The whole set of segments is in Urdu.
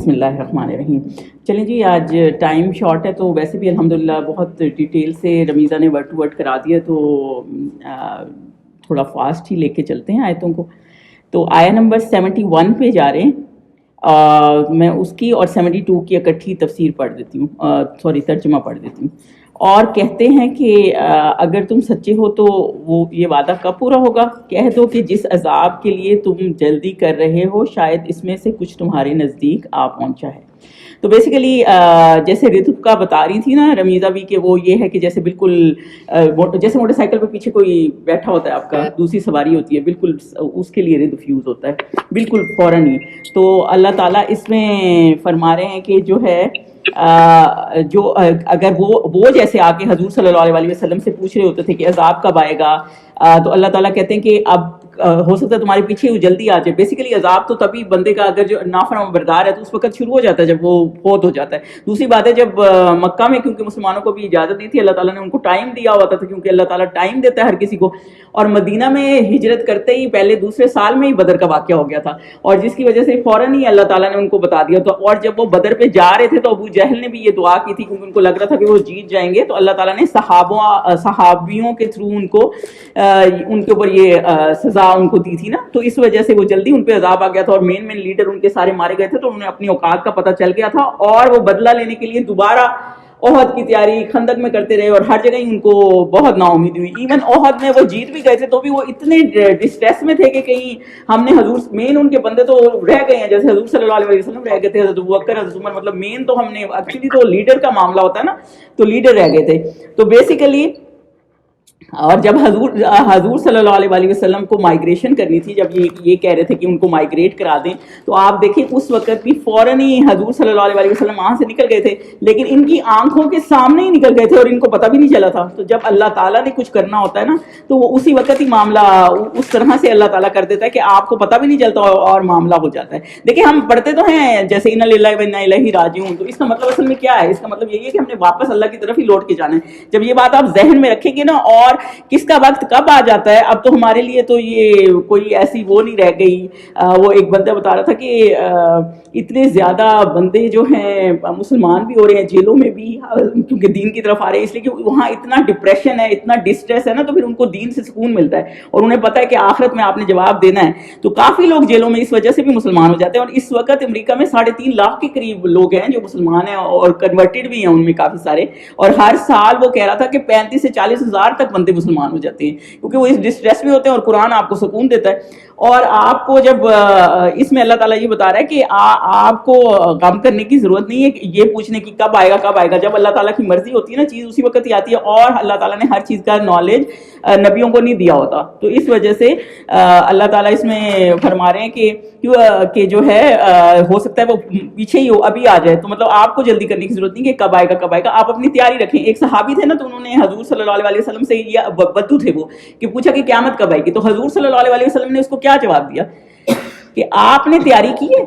بسم اللہ الرحمن الرحیم. چلیں جی، آج ٹائم شارٹ ہے تو ویسے بھی الحمدللہ بہت ڈیٹیل سے رمیزہ نے ورڈ ٹو ورڈ کرا دیا، تو تھوڑا فاسٹ ہی لے کے چلتے ہیں آیتوں کو. تو آیا نمبر 71 پہ جا رہے ہیں. میں اس کی اور 72 کی اکٹھی تفسیر پڑھ دیتی ہوں، ترجمہ پڑھ دیتی ہوں. اور کہتے ہیں کہ اگر تم سچے ہو تو وہ یہ وعدہ کب پورا ہوگا؟ کہہ دو کہ جس عذاب کے لیے تم جلدی کر رہے ہو شاید اس میں سے کچھ تمہارے نزدیک آ پہنچا ہے. تو بیسیکلی جیسے رتب کا بتا رہی تھی نا رمیزہ بھی، کہ وہ یہ ہے کہ جیسے بالکل جیسے موٹر سائیکل پہ پیچھے کوئی بیٹھا ہوتا ہے، آپ کا دوسری سواری ہوتی ہے، بالکل اس کے لیے رد فیوز ہوتا ہے بالکل فوراً ہی. تو اللہ تعالیٰ اس میں فرما رہے ہیں کہ جو ہے جو اگر وہ جیسے آ کے حضور صلی اللہ علیہ وسلم سے پوچھ رہے ہوتے تھے کہ عذاب کب آئے گا، تو اللہ تعالیٰ کہتے ہیں کہ اب ہو سکتا ہے تمہارے پیچھے وہ جلدی آ جائے. بیسیکلی عذاب تو تبھی بندے کا اگر جو نافرمان بردار ہے تو اس وقت شروع ہو جاتا ہے جب وہ فوت ہو جاتا ہے. دوسری بات ہے جب مکہ میں کیونکہ مسلمانوں کو بھی اجازت دی تھی، اللہ تعالیٰ نے ان کو ٹائم دیا ہوا تھا، کیونکہ اللہ تعالیٰ ٹائم دیتا ہے ہر کسی کو. اور مدینہ میں ہجرت کرتے ہی پہلے دوسرے سال میں ہی بدر کا واقعہ ہو گیا تھا، اور جس کی وجہ سے فوراً ہی اللہ تعالیٰ نے ان کو بتا دیا. تو اور جب وہ بدر پہ جا رہے تھے تو ابو جہل نے بھی یہ دعا کی تھی، کیونکہ ان کو لگ رہا تھا کہ وہ جیت جائیں گے. تو اللہ تعالیٰ نے صحابیوں کے تھرو ان کے اوپر یہ سزا ان کو دی تھی نا، تو اس وجہ سے وہ جلدی ان پہ عذاب آ گیا تھا. اور مین لیڈر ان کے سارے مارے گئے تھے، تو انہوں نے اپنی اوقات کا پتہ چل گیا تھا، اور وہ بدلہ لینے کے لیے دوبارہ احد کی تیاری خندق میں کرتے رہے، اور ہر جگہ ہی ان کو بہت نا امیدی ہوئی. ایون احد میں وہ جیت بھی گئے تھے تو بھی وہ اتنے ڈسٹریس میں تھے کہ کہیں ہم نے حضور مین ان کے بندے تو رہ گئے ہیں، جیسے حضور صلی اللہ علیہ وسلم رہ گئے تھے، حضرت ابوبکر، حضرت عمر، مطلب مین تو ہم نے ایکچولی تو لیڈر کا معاملہ ہوتا ہے نا، تو لیڈر رہ گئے تھے. تو بیسیکلی اور جب حضور صلی اللہ علیہ وسلم کو مائگریشن کرنی تھی، جب یہ کہہ رہے تھے کہ ان کو مائگریٹ کرا دیں، تو آپ دیکھیں اس وقت بھی فوراً ہی حضور صلی اللہ علیہ وسلم وہاں سے نکل گئے تھے، لیکن ان کی آنکھوں کے سامنے ہی نکل گئے تھے اور ان کو پتہ بھی نہیں چلا تھا. تو جب اللہ تعالیٰ نے کچھ کرنا ہوتا ہے نا، تو وہ اسی وقت ہی معاملہ اس طرح سے اللہ تعالیٰ کر دیتا ہے کہ آپ کو پتہ بھی نہیں چلتا اور معاملہ ہو جاتا ہے. دیکھیں ہم پڑھتے تو ہیں جیسے انا للہ و انا الیہ راجعون، تو اس کا مطلب اصل میں کیا ہے؟ اس کا مطلب یہی ہے کہ ہم نے واپس اللہ کی طرف ہی لوٹ کے جانا ہے. جب یہ بات آپ ذہن میں رکھیں گے نا، اور کس کا وقت کب آ جاتا ہے، اب تو ہمارے لیے تو یہ کوئی ایسی وہ نہیں رہ گئی. وہ ایک بندہ بتا رہا تھا کہ اتنے زیادہ بندے جو ہیں مسلمان بھی ہو رہے ہیں جیلوں میں بھی، کیونکہ دین کی طرف آ رہے ہیں، اس لیے کہ وہاں اتنا ڈپریشن ہے، اتنا ڈسٹریس ہے نا، تو پھر ان کو دین سے سکون ملتا ہے، اور انہیں پتہ ہے کہ آخرت میں آپ نے جواب دینا ہے. تو کافی لوگ جیلوں میں اس وجہ سے بھی مسلمان ہو جاتے ہیں. اور اس وقت امریکہ میں 3.5 لاکھ کے قریب لوگ ہیں جو مسلمان ہیں، اور کنورٹڈ بھی ہیں ان میں کافی سارے. اور ہر سال وہ کہہ رہا تھا کہ 35 سے 40 ہزار تک بندے مسلمان ہو جاتے ہیں، کیونکہ وہ اس ڈسٹریس میں ہوتے ہیں، اور قرآن آپ کو سکون دیتا ہے. اور آپ کو جب اس میں اللہ تعالیٰ یہ بتا رہا ہے کہ آپ کو غم کرنے کی ضرورت نہیں ہے، کہ یہ پوچھنے کی کب آئے گا کب آئے گا. جب اللہ تعالیٰ کی مرضی ہوتی ہے نا، چیز اسی وقت ہی آتی ہے، اور اللہ تعالیٰ نے ہر چیز کا نالج نبیوں کو نہیں دیا ہوتا. تو اس وجہ سے اللہ تعالیٰ اس میں فرما رہے ہیں کہ جو ہے ہو سکتا ہے وہ پیچھے ہی ہو، ابھی آ جائے. تو مطلب آپ کو جلدی کرنے کی ضرورت نہیں کہ کب آئے گا کب آئے گا، آپ اپنی تیاری رکھیں. ایک صحابی تھے نا، تو انہوں نے حضور صلی اللہ علیہ وسلم سے یہ بدو تھے وہ، کہ پوچھا کہ قیامت کب آئے گی. تو حضور صلی اللہ علیہ وسلم نے اس کو کیا جواب دیا کہ آپ نے تیاری کی ہے؟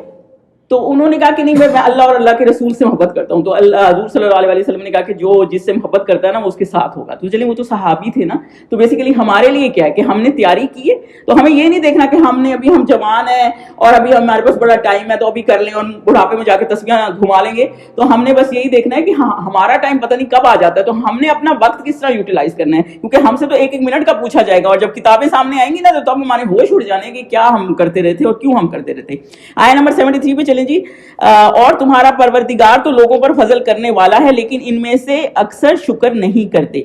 تو انہوں نے کہا کہ نہیں، میں اللہ اور اللہ کے رسول سے محبت کرتا ہوں. تو حضور صلی اللہ علیہ وسلم نے کہا کہ جو جس سے محبت کرتا ہے نا وہ اس کے ساتھ ہوگا. تو چلیں وہ تو صحابی تھے نا. تو بیسیکلی ہمارے لیے کیا ہے کہ ہم نے تیاری کی ہے، تو ہمیں یہ نہیں دیکھنا کہ ہم جوان ہیں اور ابھی ہمارے پاس بڑا ٹائم ہے تو ابھی کر لیں اور بڑھاپے میں جا کے تسبیحاں گھما لیں گے. تو ہم نے بس یہی دیکھنا ہے کہ ہمارا ٹائم پتہ نہیں کب آ جاتا ہے، تو ہم نے اپنا وقت کس طرح یوٹیلائز کرنا ہے، کیونکہ ہم سے تو ایک ایک منٹ کا پوچھا جائے گا، اور جب کتابیں سامنے آئیں گی نا تو تب ہمارے ہوش اڑ جانے کہ کیا ہم کرتے رہے تھے اور کیوں ہم کرتے رہتے. آیا نمبر 73 پہ چلیں جی. اور تمہارا پروردگار تو لوگوں پر فضل کرنے والا ہے، لیکن ان میں سے اکثر شکر نہیں کرتے.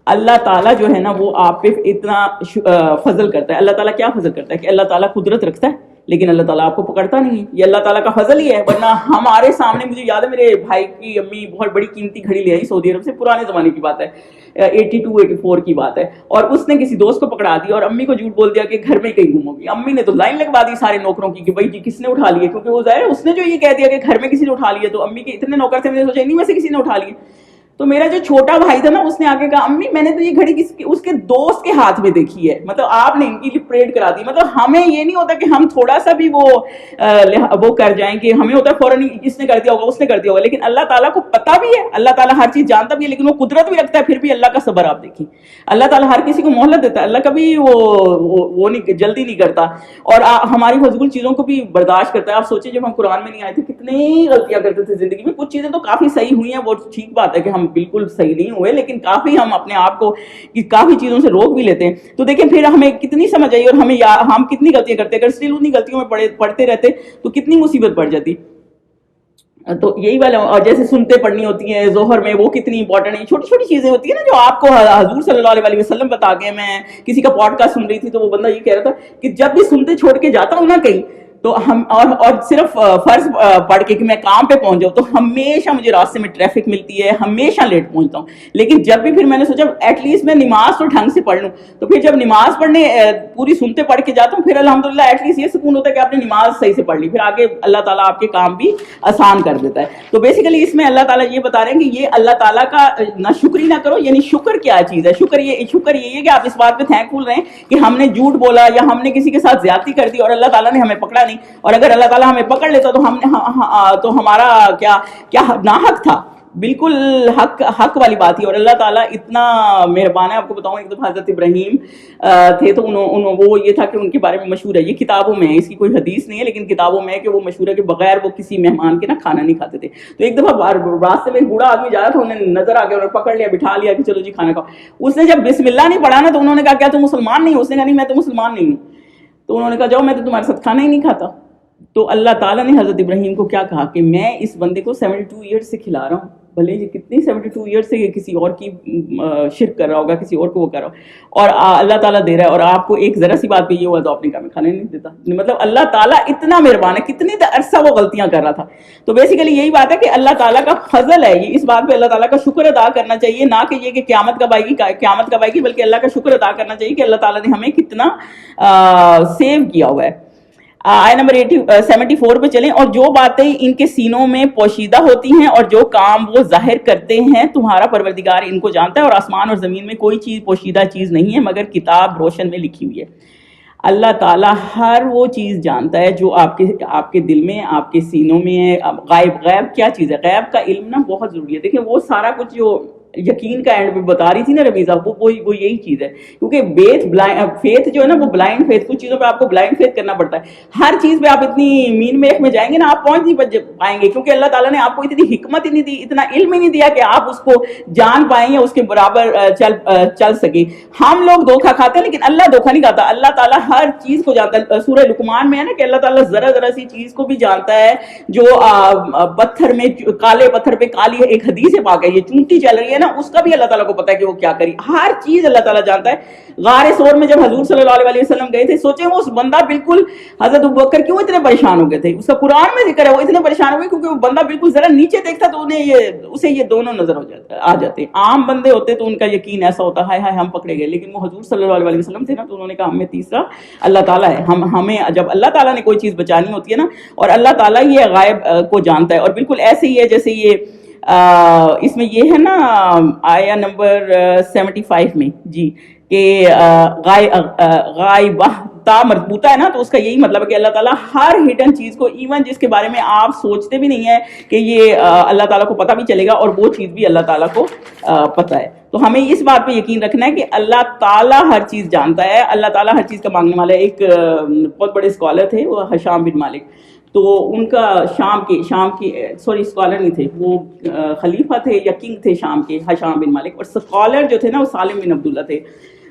اللہ تعالیٰ جو ہے نا وہ آپ پہ اتنا فضل کرتا ہے. اللہ تعالیٰ کیا فضل کرتا ہے کہ اللہ تعالیٰ قدرت رکھتا ہے، لیکن اللہ تعالیٰ آپ کو پکڑتا نہیں. یہ اللہ تعالیٰ کا فضل ہی ہے. ورنہ ہمارے سامنے، مجھے یاد ہے میرے بھائی کی امی بہت بڑی قیمتی گھڑی لے آئی سعودی عرب سے، پرانے زمانے کی بات ہے، 82-84 کی بات ہے، اور اس نے کسی دوست کو پکڑا دیا اور امی کو جھوٹ بول دیا کہ گھر میں کہیں گھومو گی. امی نے تو لائن لگوا دی سارے نوکروں کی کہ بھائی جی کس نے اٹھا لیے، کیونکہ وہ ظاہر ہے اس نے جو یہ کہہ دیا کہ گھر میں کسی نے اٹھا لیے، تو امی کے اتنے نوکر تھے، میں نے سوچا نہیں میں سے کسی نے اٹھا لیے. تو میرا جو چھوٹا بھائی تھا نا اس نے آگے کہا امی میں نے تو یہ گھڑی اس کے دوست کے ہاتھ میں دیکھی ہے, مطلب آپ نے ان کی پریڈ کرا دی. مطلب ہمیں یہ نہیں ہوتا کہ ہم تھوڑا سا بھی وہ کر جائیں کہ ہمیں ہوتا ہے فوراً اس نے کر دیا ہوگا اس نے کر دیا ہوگا, لیکن اللہ تعالیٰ کو پتا بھی ہے, اللہ تعالیٰ ہر چیز جانتا بھی ہے, لیکن وہ قدرت بھی رکھتا ہے. پھر بھی اللہ کا صبر آپ دیکھیں, اللہ تعالیٰ ہر کسی کو مہلت دیتا ہے, اللہ کبھی وہ نہیں جلدی نہیں کرتا, اور ہماری فضول چیزوں کو بھی برداشت کرتا ہے. آپ سوچیں جب ہم قرآن میں نہیں آئے تھے کتنی غلطیاں کرتے تھے زندگی میں. کچھ چیزیں تو کافی صحیح ہوئی ہیں, وہ ٹھیک بات ہے کہ ہم بالکل صحیح نہیں ہوئے, لیکن کافی ہم اپنے آپ کو کافی چیزوں سے روک بھی لیتے ہیں. تو دیکھیں پھر ہمیں کتنی سمجھ آئی, اور ہم کتنی غلطیاں کرتے, اگر اسٹل انہیں غلطیوں میں پڑھتے رہتے تو کتنی مصیبت پڑ جاتی. تو یہی والا, اور جیسے سنتے پڑھنی ہوتی ہیں ظہر میں, وہ کتنی امپورٹنٹ ہے. چھوٹی چھوٹی چیزیں ہوتی ہیں نا جو آپ کو حضور صلی اللہ علیہ وسلم بتا گئے. میں کسی کا پوڈ کاسٹ سن رہی تھی تو وہ بندہ یہ کہہ رہا تھا کہ جب بھی سنتے چھوڑ کے جاتا ہوں نا کہیں, تو ہم اور صرف فرض پڑھ کے کہ میں کام پہ پہنچ جاؤں, تو ہمیشہ مجھے راستے میں ٹریفک ملتی ہے, ہمیشہ لیٹ پہنچتا ہوں. لیکن جب بھی پھر میں نے سوچا ایٹ لیسٹ میں نماز تو ڈھنگ سے پڑھ لوں, تو پھر جب نماز پڑھنے پوری سنتے پڑھ کے جاتا ہوں پھر الحمدللہ ایٹ لیسٹ یہ سکون ہوتا ہے کہ آپ نے نماز صحیح سے پڑھ لی, پھر آگے اللہ تعالیٰ آپ کے کام بھی آسان کر دیتا ہے. تو بیسیکلی اس میں اللہ تعالیٰ یہ بتا رہے ہیں کہ یہ اللہ تعالیٰ کا نہ شکری نہ کرو. یعنی شکر کیا چیز ہے؟ شکر یہ ہے کہ آپ اس بات پہ تھینک فل رہیں کہ ہم نے جھوٹ بولا یا ہم نے کسی کے ساتھ زیادتی کر دی اور اللہ تعالیٰ نے ہمیں پکڑا نہیں, اور اگر اللہ تعالیٰ ہمیں پکڑ لیتا تو ہمارا کیا ناحق تھا. بالکل حق والی بات ہی. اور اللہ تعالیٰ اتنا مہربان ہے. آپ کو بتاؤں ایک دفعہ حضرت ابراہیم تھے, تو وہ یہ تھا کہ ان کے بارے میں مشہور ہے, یہ کتابوں میں ہے, اس کی کوئی حدیث نہیں ہے لیکن کتابوں میں ہے کہ وہ مشہور ہے کہ بغیر وہ کسی مہمان کے نا کھانا نہیں کھاتے تھے. تو ایک دفعہ راستے میں ایک بوڑھا آدمی جا رہا تھا, انہیں نظر آ گیا, انہیں پکڑ لیا, بٹھا لیا کہ چلو جی کھانا کھاؤ. اس نے جب بسم اللہ نہیں پڑھا نا تو انہوں نے کہا کیا تم مسلمان نہیں ہو؟ اس نے کہا نہیں میں تو مسلمان نہیں ہوں. تو انہوں نے کہا جاؤ میں تو تمہارے ساتھ کھانا ہی نہیں کھاتا. تو اللہ تعالیٰ نے حضرت ابراہیم کو کیا کہا کہ میں اس بندے کو 72 ایئرس سے کھلا رہا ہوں, بھلے یہ کتنی 72 ایئرس سے یہ کسی اور کی شرک کر رہا ہوگا, کسی اور کو وہ کر رہا ہو, اور اللہ تعالیٰ دے رہا ہے, اور آپ کو ایک ذرا سی بات پہ یہ ہوا تو اپنے کام میں کھانے نہیں دیتا. مطلب اللہ تعالیٰ اتنا مہربان ہے, کتنی عرصہ وہ غلطیاں کر رہا تھا. تو بیسیکلی یہی بات ہے کہ اللہ تعالیٰ کا فضل ہے, یہ اس بات پہ اللہ تعالیٰ کا شکر ادا کرنا چاہیے, نہ کہ یہ کہ قیامت کب آئے گی, بلکہ اللہ کا شکر ادا کرنا چاہیے کہ اللہ تعالیٰ نے ہمیں کتنا سیو کیا ہوا ہے. آیت نمبر 74 پہ چلیں. اور جو باتیں ان کے سینوں میں پوشیدہ ہوتی ہیں اور جو کام وہ ظاہر کرتے ہیں تمہارا پروردگار ان کو جانتا ہے, اور آسمان اور زمین میں کوئی چیز پوشیدہ چیز نہیں ہے مگر کتاب روشن میں لکھی ہوئی ہے. اللہ تعالیٰ ہر وہ چیز جانتا ہے جو آپ کے دل میں, آپ کے سینوں میں ہے. غیب کیا چیز ہے؟ غیب کا علم نا بہت ضروری ہے. دیکھیں وہ سارا کچھ جو یقین کا اینڈ پہ بتا رہی تھی نا رمیزہ, وہ یہی چیز ہے. کیونکہ فیتھ جو ہے نا وہ بلائنڈ فیتھ, کچھ چیزوں پہ آپ کو بلائنڈ فیتھ کرنا پڑتا ہے. ہر چیز پہ آپ اتنی مین میخ میں جائیں گے نا آپ پہنچ نہیں پائیں گے, کیونکہ اللہ تعالیٰ نے آپ کو اتنی حکمت ہی نہیں دی, اتنا علم ہی نہیں دیا کہ آپ اس کو جان پائیں یا اس کے برابر چل سکے. ہم لوگ دھوکہ کھاتے ہیں لیکن اللہ دھوکہ نہیں کھاتا. اللہ تعالیٰ ہر چیز کو جانتا ہے. سورہ لقمان میں ہے نا کہ اللہ تعالیٰ ذرا ذرا سی چیز کو بھی جانتا ہے, جو پتھر میں کالے پتھر پہ کالی ایک حدیث پاک ہے, یہ چونٹی چل رہی ہے نا, اس کا بھی اللہ تعالیٰ کو پتا ہے کہ وہ کیا کری. ہر چیز اللہ تعالیٰ جانتا ہے. غار ثور میں جب حضور صلی اللہ علیہ وسلم گئے تھے, سوچیں وہ اس بندہ بالکل حضرت ابوبکر کیوں اتنے پریشان ہو گئے تھے. اس کا قرآن میں ذکر ہے وہ اتنے پریشان ہو گئے کیونکہ وہ بندہ بالکل ذرا نیچے دیکھتا تو اسے یہ دونوں نظر آ جاتے. عام بندے ہوتے تو ان کا یقین ایسا ہوتا ہے ہائے ہم پکڑے گئے, لیکن وہ حضور صلی اللہ علیہ وسلم تھے نا, تو انہوں نے کہا ہمیں تیسرا اللہ تعالیٰ ہے. ہمیں جب اللہ تعالیٰ نے کوئی چیز بچانی ہوتی ہے نا, اور اللہ تعالیٰ یہ غائب کو جانتا ہے. اور بالکل ایسے ہی ہے جیسے یہ اس میں یہ ہے نا آیا نمبر 75 میں جی کہ غائبہ تا مربوطہ ہے نا, تو اس کا یہی مطلب ہے کہ اللہ تعالیٰ ہر ہڈن چیز کو, ایون جس کے بارے میں آپ سوچتے بھی نہیں ہے کہ یہ اللہ تعالیٰ کو پتہ بھی چلے گا, اور وہ چیز بھی اللہ تعالیٰ کو پتہ ہے. تو ہمیں اس بات پہ یقین رکھنا ہے کہ اللہ تعالیٰ ہر چیز جانتا ہے, اللہ تعالیٰ ہر چیز کا مانگنے والا ہے. ایک بہت بڑے اسکالر تھے وہ ہشام بن مالک, تو ان کا شام کی اسکالر نہیں تھے, وہ خلیفہ تھے یا کنگ تھے شام کے, ہشام بن مالک. اور اسکالر جو تھے نا وہ سالم بن عبداللہ تھے.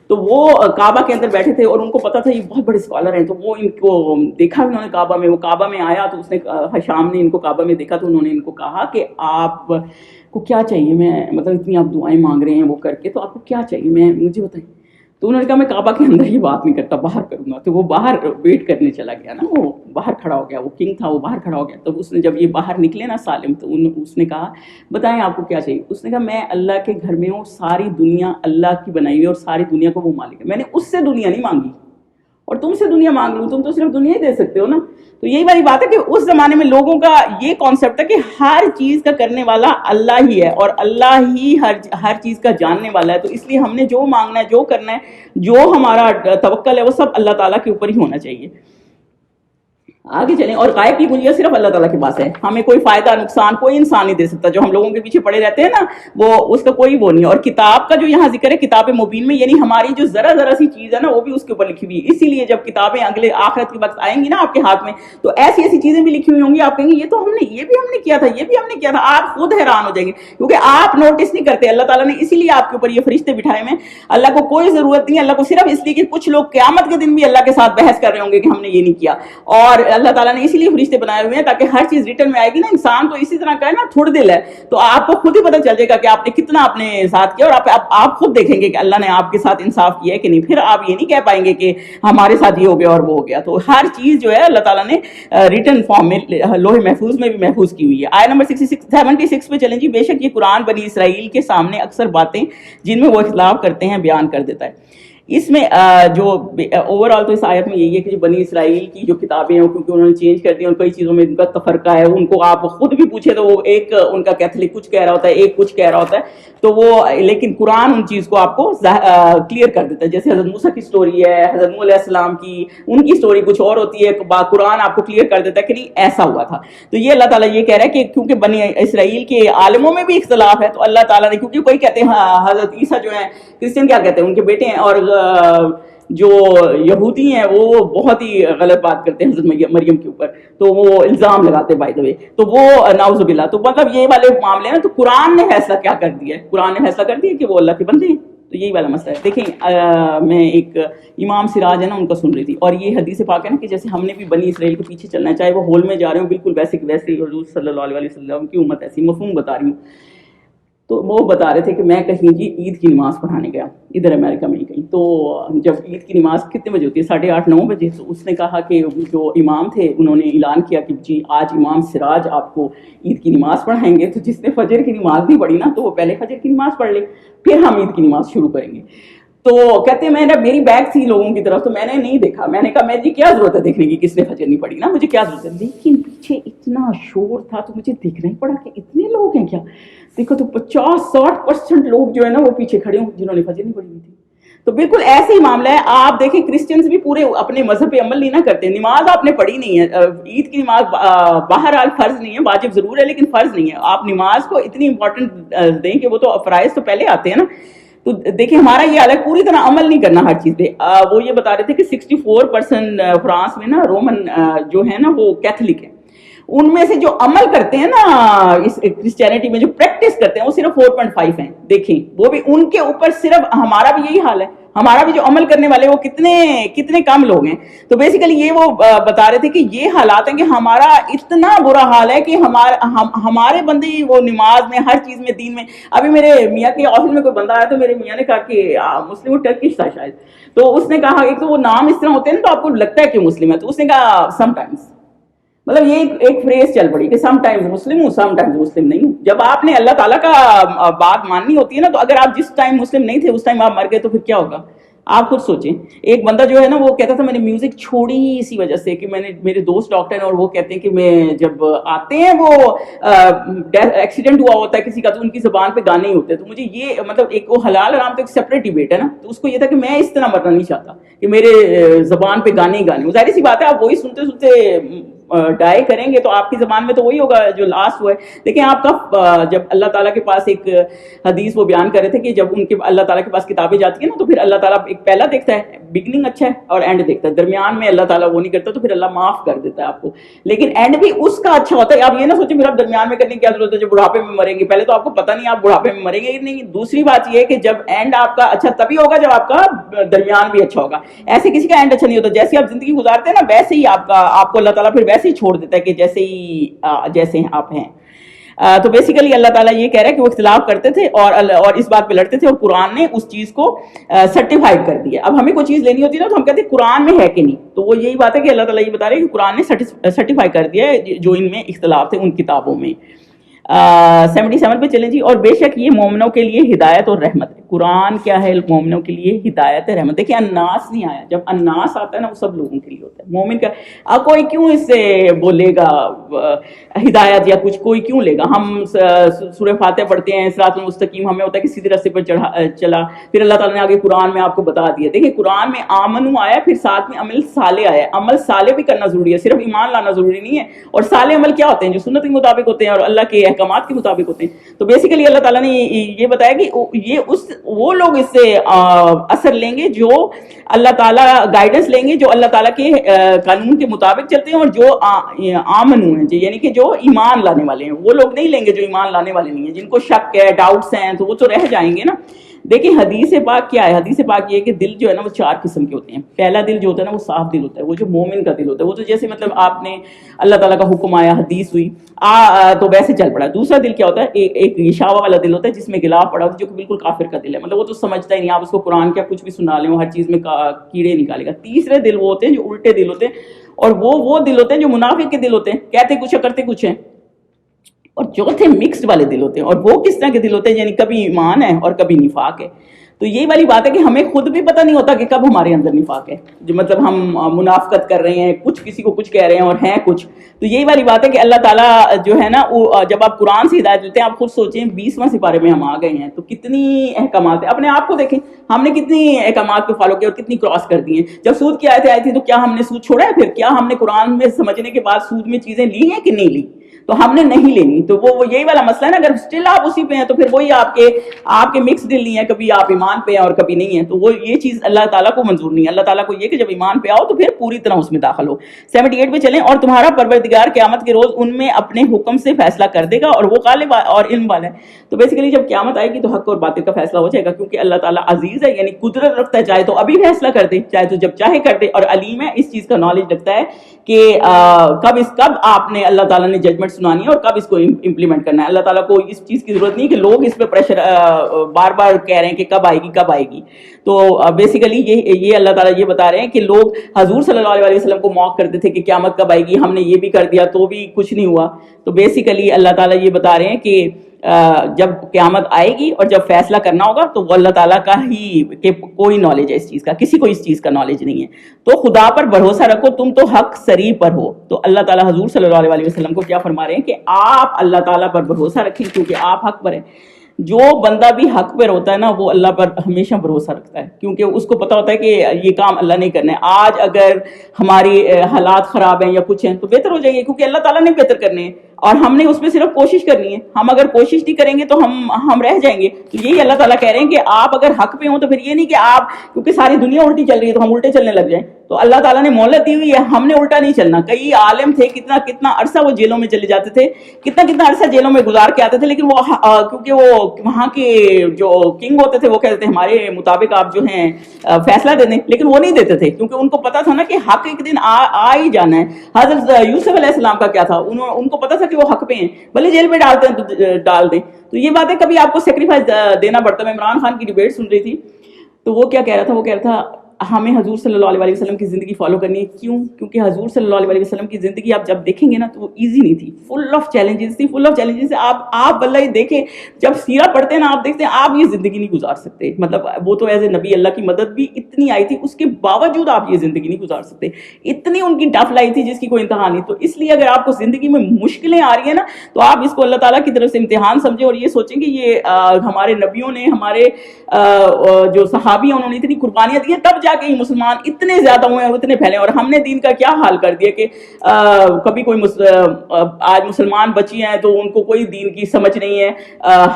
تو وہ کعبہ کے اندر بیٹھے تھے اور ان کو پتا تھا یہ بہت بڑے اسکالر ہیں, تو وہ ان کو دیکھا انہوں نے کعبہ میں. وہ کعبہ میں آیا تو اس نے ہشام نے ان کو کعبہ میں دیکھا, تو انہوں نے ان کو کہا کہ آپ کو کیا چاہیے, میں مطلب اتنی آپ دعائیں مانگ رہے ہیں وہ کر کے, تو آپ کو کیا چاہیے مجھے بتائیں. تو انہوں نے کہا میں کعبہ کے اندر ہی بات نہیں کرتا, باہر کروں گا. تو وہ باہر ویٹ کرنے چلا گیا نا, وہ باہر کھڑا ہو گیا, وہ کنگ تھا وہ باہر کھڑا ہو گیا. تو اس نے جب یہ باہر نکلے نا سالم, تو اس نے کہا بتائیں آپ کو کیا چاہیے. اس نے کہا میں اللہ کے گھر میں ہوں, ساری دنیا اللہ کی بنائی ہوئی ہے اور ساری دنیا کو وہ مالک ہے, میں نے اس سے دنیا نہیں مانگی. اور تم سے دنیا مانگ لوں, تم تو صرف دنیا ہی دے سکتے ہو نا. تو یہی والی بات ہے کہ اس زمانے میں لوگوں کا یہ کانسیپٹ ہے کہ ہر چیز کا کرنے والا اللہ ہی ہے, اور اللہ ہی ہر چیز کا جاننے والا ہے. تو اس لیے ہم نے جو مانگنا ہے, جو کرنا ہے, جو ہمارا توکل ہے, وہ سب اللہ تعالیٰ کے اوپر ہی ہونا چاہیے. آگے چلیں. اور غائب کی کنجیاں صرف اللہ تعالیٰ کے پاس ہے, ہمیں کوئی فائدہ نقصان کوئی انسان نہیں دے سکتا. جو ہم لوگوں کے پیچھے پڑے رہتے ہیں نا, وہ اس کا کوئی وہ نہیں. اور کتاب کا جو یہاں ذکر ہے کتاب مبین میں, یعنی ہماری جو ذرا ذرا سی چیز ہے نا وہ بھی اس کے اوپر لکھی ہوئی ہے. اسی لیے جب کتابیں اگلے آخرت کے وقت آئیں گی نا آپ کے ہاتھ میں, تو ایسی ایسی چیزیں بھی لکھی ہوئی ہوں گی, آپ کہیں گے یہ تو یہ بھی ہم نے کیا تھا, یہ بھی ہم نے کیا تھا. آپ خود حیران ہو جائیں گے, کیونکہ آپ نوٹس نہیں کرتے. اللہ تعالیٰ نے اسی لیے آپ کے اوپر یہ فرشتے بٹھائے ہوئے ہیں. اللہ کو کوئی ضرورت نہیں ہے, اللہ کو صرف اس لیے کہ کچھ لوگ قیامت کے دن بھی اللہ کے ساتھ بحث کر رہے ہوں گے کہ ہم نے یہ نہیں کیا. اور اللہ تعالیٰ نے اسی لیے فرشتے بنائے ہوئے ہیں تاکہ ہر چیز ریٹرن میں آئے گی نا. انسان تو اسی طرح کا ہے نا, تھوڑ دل ہے, تو آپ کو خود ہی پتہ چل جائے گا کہ آپ نے کتنا اپنے ساتھ کیا, اور آپ خود دیکھیں گے کہ اللہ نے آپ کے ساتھ انصاف کیا ہے کہ نہیں. پھر آپ یہ نہیں کہہ پائیں گے کہ ہمارے ساتھ یہ ہو گیا اور وہ ہو گیا. تو ہر چیز جو ہے اللہ تعالیٰ نے ریٹن فارم میں لوح محفوظ میں بھی محفوظ کی ہوئی ہے. آیت نمبر 76 پہ چلیں جی. بے شک یہ قرآن بنی اسرائیل کے سامنے اکثر باتیں جن میں وہ اختلاف کرتے ہیں بیان کر دیتا ہے. اس میں جو اوور آل تو اس آیت میں یہی ہے کہ جو بنی اسرائیل کی جو کتابیں ہیں کیونکہ انہوں نے چینج کر دی, اور کئی چیزوں میں ان کا تفرقہ ہے. ان کو آپ خود بھی پوچھے تو وہ ایک ان کا کیتھولک کچھ کہہ رہا ہوتا ہے, ایک کچھ کہہ رہا ہوتا ہے. تو وہ لیکن قرآن ان چیز کو آپ کو کلیئر کر دیتا ہے. جیسے حضرت موسیٰ کی سٹوری ہے, حضرت نوح علیہ السلام کی, ان کی سٹوری کچھ اور ہوتی ہے. قرآن آپ کو کلیئر کر دیتا ہے کہ نہیں ایسا ہوا تھا. تو یہ اللہ تعالیٰ یہ کہہ رہا ہے کہ کیونکہ بنی اسرائیل کے عالموں میں بھی اختلاف ہے, تو اللہ تعالیٰ نے, کیونکہ کوئی کہتے ہیں حضرت عیسیٰ جو ہیں کرسچن کیا کہتے ہیں ان کے بیٹے ہیں, اور جو یہودی ہیں وہ بہت ہی غلط بات کرتے ہیں حضرت مریم کے اوپر, تو وہ الزام لگاتے بائی دا وے, تو وہ نعوذ باللہ. تو مطلب یہ والے معاملے نا, تو قرآن نے فیصلہ کیا کر دیا ہے, قرآن نے فیصلہ کر دیا کہ وہ اللہ کے بندے ہیں. تو یہی والا مسئلہ ہے. دیکھیں میں ایک امام سراج ہے نا ان کا سن رہی تھی, اور یہ حدیث پاک ہے نا کہ جیسے ہم نے بھی بنی اسرائیل کے پیچھے چلنا ہے, چاہے وہ ہول میں جا رہے ہوں بالکل ویسے حضور صلی اللہ علیہ وسلم کی امت ایسی, مفہوم بتا رہی ہوں. تو وہ بتا رہے تھے کہ میں کہیں جی عید کی نماز پڑھانے گیا ادھر امریکہ میں ہی کہیں. تو جب عید کی نماز کتنے بجے ہوتی ہے, 8:30-9 بجے. تو اس نے کہا کہ جو امام تھے انہوں نے اعلان کیا کہ جی آج امام سراج آپ کو عید کی نماز پڑھائیں گے. تو جس نے فجر کی نماز نہیں پڑھی نا, تو وہ پہلے فجر کی نماز پڑھ لے, پھر ہم عید کی نماز شروع کریں گے. تو کہتے ہیں میری بیگ تھی لوگوں کی طرف, تو میں نے نہیں دیکھا. میں نے کہا میں جی کیا ضرورت ہے دیکھنے کی, کس نے فجر نہیں پڑھی نا, مجھے کیا ضرورت ہے. لیکن پیچھے اتنا شور تھا تو مجھے دیکھنا ہی پڑا کہ اتنے لوگ ہیں کیا. دیکھو تو 50-60% لوگ جو ہے نا وہ پیچھے کھڑے ہوں جنہوں نے فجر نہیں پڑھی ہوئی تھی. تو بالکل ایسے ہی معاملہ ہے. آپ دیکھیں کرسچنز بھی پورے اپنے مذہب پہ عمل نہیں نہ کرتے. نماز آپ نے پڑھی نہیں ہے, عید کی نماز بہرحال فرض نہیں ہے, واجب ضرور ہے لیکن فرض نہیں ہے. آپ نماز کو اتنی امپورٹنٹ دیں کہ وہ تو فرائض تو پہلے آتے ہیں نا. تو دیکھیں ہمارا یہ حال ہے, پوری طرح عمل نہیں کرنا ہر چیز پہ. وہ یہ بتا رہے تھے کہ 64% فرانس میں نا رومن جو ہے نا وہ کیتھولک ہے. ان میں سے جو عمل کرتے ہیں نا اس کرسچینٹی میں, جو پریکٹس کرتے ہیں, وہ صرف 4.5 ہیں. دیکھیں وہ بھی ان کے اوپر صرف, ہمارا بھی یہی حال ہے, ہمارا بھی جو عمل کرنے والے وہ کتنے کم لوگ ہیں. تو بیسیکلی یہ وہ بتا رہے تھے کہ یہ حالات ہیں کہ ہمارا اتنا برا حال ہے کہ ہمارے بندے وہ نماز میں, ہر چیز میں, دین میں. ابھی میرے میاں کے آفس میں کوئی بندہ آیا تو میرے میاں نے کہا کہ مسلم ٹرکش تھا شاید. تو اس نے کہا ایک تو وہ نام اس طرح ہوتے ہیں نا تو آپ کو لگتا ہے کہ مسلم ہے. تو اس نے کہا سم ٹائمز, مطلب یہ ایک فریز چل پڑی کہ سم ٹائمز مسلم ہوں سم ٹائمز مسلم نہیں ہوں. جب آپ نے اللہ تعالیٰ کا بات ماننی ہوتی ہے نا, تو اگر آپ جس ٹائم مسلم نہیں تھے اس ٹائم آپ مر گئے تو پھر کیا ہوگا. آپ خود سوچیں. ایک بندہ جو ہے نا وہ کہتا تھا میں نے میوزک چھوڑی اسی وجہ سے کہ میرے دوست ڈاکٹر ہیں اور وہ کہتے ہیں کہ میں جب آتے ہیں وہ ایکسیڈنٹ ہوا ہوتا ہے کسی کا تو ان کی زبان پہ گانے ہی ہوتے ہیں. تو مجھے یہ مطلب ایک وہ حلال حرام تو ایک سیپریٹ ڈیبیٹ ہے نا. تو اس کو یہ تھا کہ میں اس طرح مرنا نہیں چاہتا کہ میرے زبان پہ گانے ہی گانے. ظاہر سی بات ہے آپ وہی سنتے سنتے ڈائی کریں گے تو آپ کی زبان میں تو وہی ہوگا جو لاسٹ ہوا ہے. دیکھیں آپ کا جب اللہ تعالیٰ کے پاس ایک حدیث وہ بیان کر رہے تھے کہ جب ان کے اللہ تعالیٰ کے پاس کتابیں جاتی ہیں نا تو پھر اللہ تعالیٰ ایک پہلا دیکھتا ہے, بگننگ اچھا ہے اور اینڈ دیکھتا ہے. درمیان میں اللہ تعالیٰ وہ نہیں کرتا تو پھر اللہ معاف کر دیتا ہے آپ کو, لیکن اینڈ بھی اس کا اچھا ہوتا ہے. آپ یہ نہ سوچیں پھر آپ درمیان میں کرنے کی کیا ضرورت ہے, جب بڑھاپے میں مریں گے. پہلے تو آپ کو پتہ نہیں آپ بڑھاپے میں مریں گے کہ نہیں. دوسری بات یہ ہے کہ جب اینڈ آپ کا اچھا تبھی ہوگا جب آپ کا درمیان بھی اچھا ہوگا. ایسے کسی کا اینڈ اچھا نہیں ہوتا. جیسے آپ زندگی گزارتے ہیں نا ویسے ہی آپ کو اللہ تعالیٰ پھر ویسے ہی چھوڑ دیتا ہے کہ جیسے آپ ہیں. تو بیسیکلی اللہ تعالیٰ یہ کہہ رہا ہے کہ وہ اختلاف کرتے تھے اور اس بات پہ لڑتے تھے, اور قرآن نے اس چیز کو سرٹیفائڈ کر دیا. اب ہمیں کوئی چیز لینی ہوتی ہے نا تو ہم کہتے ہیں قرآن میں ہے کہ نہیں. تو وہ یہی بات ہے کہ اللہ تعالیٰ یہ بتا رہے ہیں کہ قرآن نے سرٹیفائی کر دیا ہے جو ان میں اختلاف تھے ان کتابوں میں. 77 پہ چلیں جی. اور بے شک یہ مومنوں کے لیے ہدایت اور رحمت ہے. قرآن کیا ہے؟ مومنوں کے لیے ہدایت ہے، رحمت. دیکھیں اناس نہیں آیا، جب اناس آتا ہے نا وہ سب لوگوں کے لیے ہوتا ہے. مومن کا کوئی کیوں اس سے بولے گا ہدایت یا کچھ، کوئی کیوں لے گا؟ ہم سورہ فاتحہ پڑھتے ہیں صراط المستقیم، ہمیں ہوتا ہے کہ سیدھے راستے پر چلا. پھر اللہ تعالیٰ نے آگے قرآن میں آپ کو بتا دیا. دیکھیں قرآن میں آمنو آیا، پھر ساتھ میں عمل صالح آیا. عمل صالح بھی کرنا ضروری ہے، صرف ایمان لانا ضروری نہیں ہے. اور صالح عمل کیا ہوتے ہیں؟ جو سنت کے مطابق ہوتے ہیں اور اللہ کے احکامات کے مطابق ہوتے ہیں. تو بیسیکلی اللہ تعالیٰ نے یہ بتایا کہ وہ لوگ اس سے اثر لیں گے جو اللہ تعالیٰ گائیڈنس لیں گے، جو اللہ تعالیٰ کے قانون کے مطابق چلتے ہیں، اور جو آمنو ہیں یعنی کہ جو ایمان لانے والے ہیں. وہ لوگ نہیں لیں گے جو ایمان لانے والے نہیں ہیں، جن کو شک ہے، ڈاؤٹس ہیں، تو وہ تو رہ جائیں گے نا. دیکھیں حدیث پاک کیا ہے؟ حدیث پاک یہ ہے کہ دل جو ہے نا وہ 4 قسم کے ہوتے ہیں. پہلا دل جو ہوتا ہے نا وہ صاف دل ہوتا ہے، وہ جو مومن کا دل ہوتا ہے. وہ تو جیسے مطلب آپ نے اللہ تعالیٰ کا حکم آیا، حدیث ہوئی تو ویسے چل پڑا. دوسرا دل کیا ہوتا ہے؟ ایک یشاوا والا دل ہوتا ہے، جس میں غلاف پڑا ہوتا ہے، جو بالکل کافر کا دل ہے. مطلب وہ تو سمجھتا ہی نہیں، آپ اس کو قرآن کیا کچھ بھی سنا لیں، وہ ہر چیز میں کیڑے نکالے گا. تیسرے دل وہ ہوتے ہیں جو الٹے دل ہوتے ہیں، اور وہ دل ہوتے ہیں جو منافق کے دل ہوتے ہیں، کہتے کچھ ہے کرتے کچھ ہیں. اور چوتھے مکسڈ والے دل ہوتے ہیں. اور وہ کس طرح کے دل ہوتے ہیں؟ یعنی کبھی ایمان ہے اور کبھی نفاق ہے. تو یہی والی بات ہے کہ ہمیں خود بھی پتہ نہیں ہوتا کہ کب ہمارے اندر نفاق ہے، جو مطلب ہم منافقت کر رہے ہیں، کچھ کسی کو کچھ کہہ رہے ہیں اور ہیں کچھ. تو یہی والی بات ہے کہ اللہ تعالیٰ جو ہے نا جب آپ قرآن سے ہدایت لیتے ہیں، آپ خود سوچیں 20واں سپارے میں ہم آ گئے ہیں تو کتنی احکامات ہیں. اپنے آپ کو دیکھیں، ہم نے کتنی احکامات کو فالو کیا اور کتنی کراس کر دی ہیں. جب سود کی آیتیں آئی تھی تو کیا ہم نے سود چھوڑا ہے؟ پھر کیا ہم نے قرآن میں سمجھنے کے بعد سود میں چیزیں لی ہیں کہ نہیں لی؟ تو ہم نے نہیں لینی. تو وہ یہی والا مسئلہ ہے نا. اگر اسٹل آپ اسی پہ ہیں تو پھر وہی آپ کے مکس دل نہیں ہے، کبھی آپ ایمان پہ ہیں اور کبھی نہیں ہیں. تو وہ یہ چیز اللہ تعالیٰ کو منظور نہیں ہے. اللہ تعالیٰ کو یہ کہ جب ایمان پہ آؤ تو پھر پوری طرح اس میں داخل ہو. 78 پہ چلیں. اور تمہارا پروردگار قیامت کے روز ان میں اپنے حکم سے فیصلہ کر دے گا، اور وہ غالب اور علم والا ہے. تو بیسیکلی جب قیامت آئے گی تو حق اور باطل کا فیصلہ ہو جائے گا، کیونکہ اللہ تعالیٰ عزیز ہے، یعنی قدرت رکھتا ہے، چاہے تو ابھی فیصلہ کر دے، چاہے تو جب چاہے کر دے. اور علیم ہے، اس چیز کا نالج رکھتا ہے کہ کب آپ نے اللہ تعالیٰ نے ججمنٹ سنانی ہے اور کب اس کو امپلیمنٹ کرنا ہے. اللہ تعالیٰ کو اس چیز کی ضرورت نہیں کہ لوگ اس پہ پریشر بار بار کہہ رہے ہیں کہ کب آئے گی کب آئے گی. تو بیسیکلی یہ اللہ تعالیٰ یہ بتا رہے ہیں کہ لوگ حضور صلی اللہ علیہ وسلم کو موک کرتے تھے کہ قیامت کب آئے گی، ہم نے یہ بھی کر دیا تو بھی کچھ نہیں ہوا. تو بیسیکلی اللہ تعالیٰ یہ بتا رہے ہیں کہ جب قیامت آئے گی اور جب فیصلہ کرنا ہوگا تو وہ اللہ تعالیٰ کا ہی، کہ کوئی نالج ہے اس چیز کا، کسی کو اس چیز کا نالج نہیں ہے. تو خدا پر بھروسہ رکھو، تم تو حق سری پر ہو. تو اللہ تعالیٰ حضور صلی اللہ علیہ وسلم کو کیا فرما رہے ہیں کہ آپ اللہ تعالیٰ پر بھروسہ رکھیں، کیونکہ آپ حق پر ہیں. جو بندہ بھی حق پر ہوتا ہے نا وہ اللہ پر ہمیشہ بھروسہ رکھتا ہے، کیونکہ اس کو پتا ہوتا ہے کہ یہ کام اللہ نے کرنا ہے. آج اگر ہماری حالات خراب ہیں یا کچھ ہیں تو بہتر ہو جائیں گے، کیونکہ اللہ تعالیٰ نے بہتر کرنے ہیں اور ہم نے اس میں صرف کوشش کرنی ہے. ہم اگر کوشش نہیں کریں گے تو ہم رہ جائیں گے. تو یہی اللہ تعالیٰ کہہ رہے ہیں کہ آپ اگر حق پہ ہوں تو پھر یہ نہیں کہ آپ، کیونکہ ساری دنیا الٹی چل رہی ہے تو ہم الٹے چلنے لگ جائیں. تو اللہ تعالیٰ نے مہلت دی ہوئی ہے، ہم نے الٹا نہیں چلنا. کئی عالم تھے، کتنا عرصہ وہ جیلوں میں چلے جاتے تھے، کتنا عرصہ جیلوں میں گزار کے آتے تھے، لیکن وہ کیونکہ وہ وہاں کے جو کنگ ہوتے تھے وہ کہتے تھے ہمارے مطابق آپ جو ہیں فیصلہ دے دیں، لیکن وہ نہیں دیتے تھے کیونکہ ان کو پتا تھا نا کہ حق ایک دن آ ہی جانا ہے. حضرت یوسف علیہ السلام کا کیا تھا؟ ان کو پتا تھا کہ وہ حق پہ ہیں، بھلے جیل میں ڈالتے ہیں تو ڈال دیں. تو یہ بات ہے کبھی آپ کو سیکریفائس دینا پڑتا ہے. میں عمران خان کی ڈیبیٹ سن رہی تھی تو وہ کیا کہہ رہا تھا؟ وہ کہہ رہا تھا ہمیں حضور صلی اللہ علیہ وسلم کی زندگی فالو کرنی ہے. کیوں؟ کیونکہ حضور صلی اللہ علیہ وسلم کی زندگی آپ جب دیکھیں گے نا تو وہ ایزی نہیں تھی، فل آف چیلنجز تھی، فل آف چیلنجز. آپ اللہ یہ دیکھیں، جب سیرہ پڑھتے ہیں نا آپ دیکھتے ہیں آپ یہ زندگی نہیں گزار سکتے. مطلب وہ تو ایز اے نبی اللہ کی مدد بھی اتنی آئی تھی، اس کے باوجود آپ یہ زندگی نہیں گزار سکتے. اتنی ان کی ٹف لائی تھی جس کی کوئی انتہا نہیں. تو اس لیے اگر آپ کو زندگی میں مشکلیں آ رہی ہیں نا تو آپ اس کو اللہ تعالیٰ کی طرف سے امتحان سمجھیں اور یہ سوچیں کہ یہ ہمارے نبیوں نے، ہمارے جو صحابی ہیں انہوں نے اتنی قربانیاں دی ہیں، تب جا کے یہ مسلمان اتنے زیادہ ہوئے اور اتنے پھیلے. اور ہم نے دین کا کیا حال کر دیا کہ کبھی کوئی آج مسلمان بچی ہیں تو ان کو کوئی دین کی سمجھ نہیں ہے،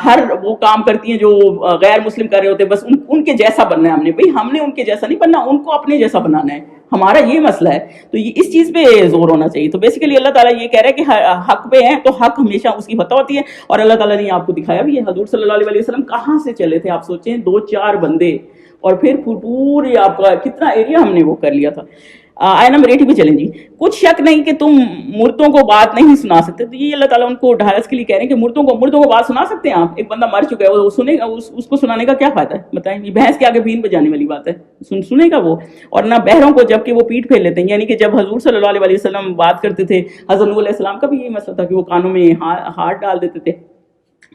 ہر وہ کام کرتی ہیں جو غیر مسلم کر رہے ہوتے ہیں، بس ان کے جیسا بننا ہے. ہم نے ان کے جیسا نہیں بننا، ان کو اپنے جیسا بنانا ہے. ہمارا یہ مسئلہ ہے. تو اس چیز پہ زور ہونا چاہیے. تو بیسیکلی اللہ تعالیٰ یہ کہہ رہا ہے کہ حق پہ ہیں تو حق ہمیشہ اس کی فتح ہوتی ہے. اور اللہ تعالیٰ نے آپ کو دکھایا بھی ہے. حضور صلی اللہ علیہ وسلم کہاں سے چلے تھے؟ آپ سوچیں 2-4 بندے اور پھر پورے آپ کا کتنا ایریا ہم نے وہ کر لیا تھا. آیت نمبر 80 پہ چلیں جی. کچھ شک نہیں کہ تم مردوں کو بات نہیں سنا سکتے. تو یہ اللہ تعالیٰ ان کو ڈھارس کے لیے کہہ رہے ہیں کہ مردوں کو بات سنا سکتے ہیں آپ؟ ایک بندہ مر چکا ہے وہ سنے گا، اس کو سنانے کا کیا فائدہ ہے؟ بتائیں، یہ بھینس کے آگے بین بجانے والی بات ہے. سنے گا وہ؟ اور نہ بہروں کو جب کہ وہ پیٹ پھیر لیتے ہیں. یعنی کہ جب حضور صلی اللہ علیہ وسلم بات کرتے تھے، حضرت نوح علیہ السلام کا بھی یہی مسئلہ تھا کہ وہ کانوں میں ہاتھ ڈال دیتے تھے.